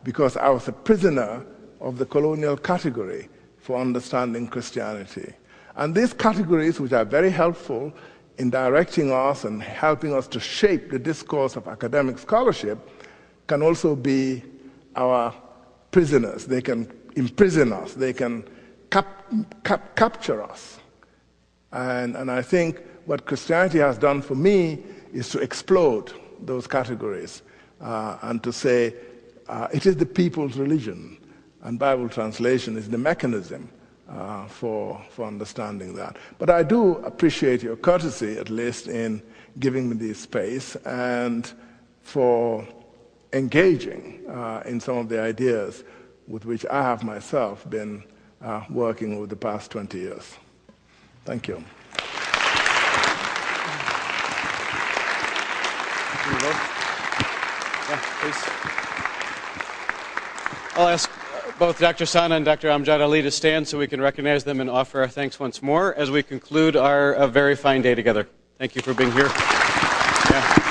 Because I was a prisoner of the colonial category for understanding Christianity. And these categories, which are very helpful in directing us and helping us to shape the discourse of academic scholarship, can also be our prisoners. They can imprison us. They can capture us. And I think what Christianity has done for me is to explode those categories and to say it is the people's religion. And Bible translation is the mechanism for understanding that. But I do appreciate your courtesy, at least, in giving me this space and for engaging in some of the ideas with which I have myself been working over the past 20 years. Thank you. Yeah, please. I'll ask both Dr. Sanneh and Dr. Amjad Ali to stand so we can recognize them and offer our thanks once more as we conclude our very fine day together. Thank you for being here. Yeah.